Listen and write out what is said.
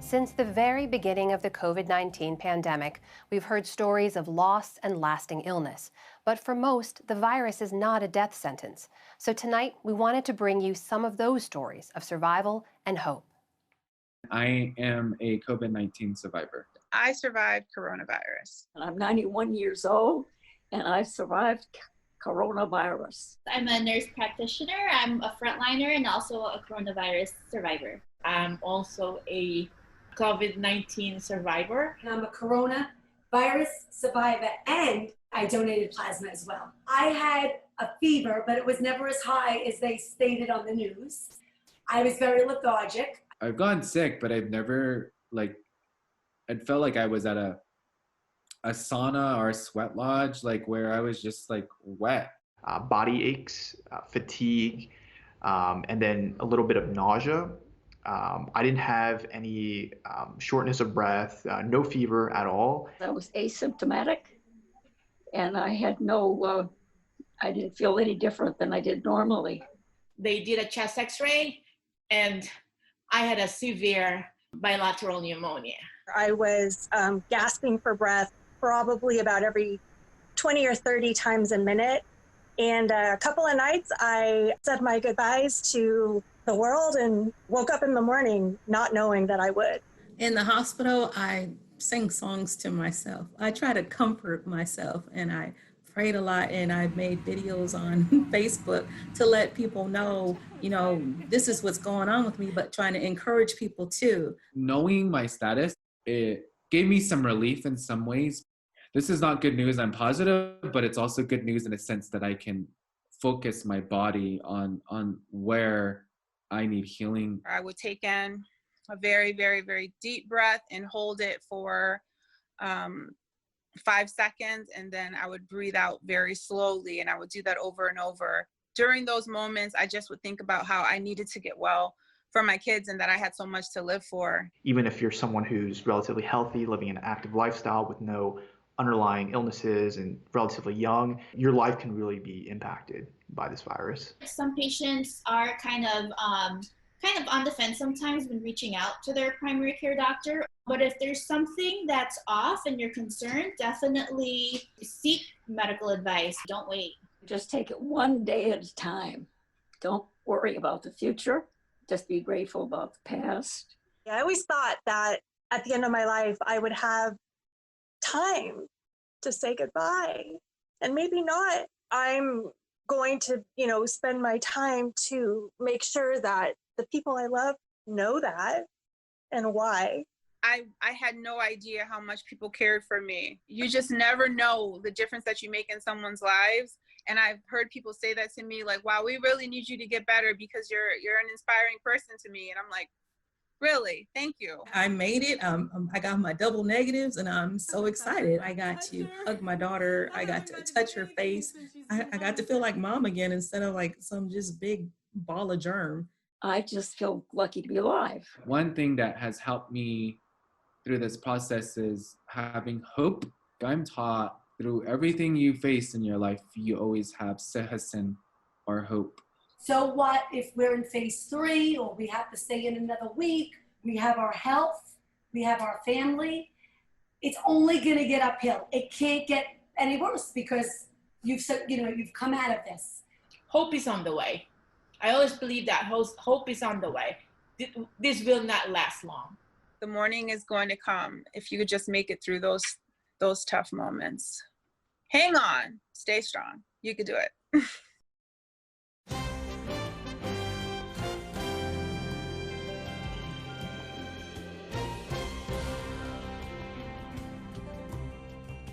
Since the very beginning of the COVID-19 pandemic, we've heard stories of loss and lasting illness. But for most, the virus is not a death sentence. So tonight, we wanted to bring you some of those stories of survival and hope. I am a COVID-19 survivor. I survived coronavirus. I'm 91 years old and I survived coronavirus. I'm a nurse practitioner. I'm a frontliner and also a coronavirus survivor. I'm also a COVID-19 survivor. And I'm a coronavirus survivor, and I donated plasma as well. I had a fever, but it was never as high as they stated on the news. I was very lethargic. I've gotten sick, but I've never, it felt like I was at a sauna or a sweat lodge, where I was just wet. Body aches, fatigue, and then a little bit of nausea. I didn't have any shortness of breath, no fever at all. I was asymptomatic and I had I didn't feel any different than I did normally. They did a chest x-ray and I had a severe bilateral pneumonia. I was gasping for breath probably about every 20 or 30 times a minute. And a couple of nights I said my goodbyes to the world and woke up in the morning not knowing that I would. In the hospital, I sang songs to myself. I try to comfort myself, and I prayed a lot, and I made videos on Facebook to let people know, this is what's going on with me, but trying to encourage people too. Knowing my status, it gave me some relief in some ways. This is not good news, I'm positive, but it's also good news in a sense that I can focus my body on where I need healing. I would take in a very, very, very deep breath and hold it for 5 seconds, and then I would breathe out very slowly, and I would do that over and over. During those moments, I just would think about how I needed to get well for my kids and that I had so much to live for. Even if you're someone who's relatively healthy, living an active lifestyle with no underlying illnesses and relatively young, your life can really be impacted by this virus. Some patients are kind of on the fence sometimes when reaching out to their primary care doctor. But if there's something that's off and you're concerned, definitely seek medical advice. Don't wait. Just take it one day at a time. Don't worry about the future. Just be grateful about the past. I always thought that at the end of my life, I would have time to say goodbye, and maybe not. I'm going to, spend my time to make sure that the people I love know that and why. I had no idea how much people cared for me. You just never know the difference that you make in someone's lives. And I've heard people say that to me, wow, we really need you to get better because you're an inspiring person to me. And I'm like, really? Thank you. I made it. I got my double negatives, and I'm so excited. I got to hug my daughter. I got to touch her face. I got to feel like mom again instead of some just big ball of germ. I just feel lucky to be alive. One thing that has helped me through this process is having hope. I'm taught through everything you face in your life, you always have sehasin, or hope. So what if we're in phase 3 or we have to stay in another week? We have our health, we have our family. It's only gonna get uphill. It can't get any worse because you've come out of this. Hope is on the way. I always believe that hope is on the way. This will not last long. The morning is going to come if you could just make it through those tough moments. Hang on, stay strong. You could do it.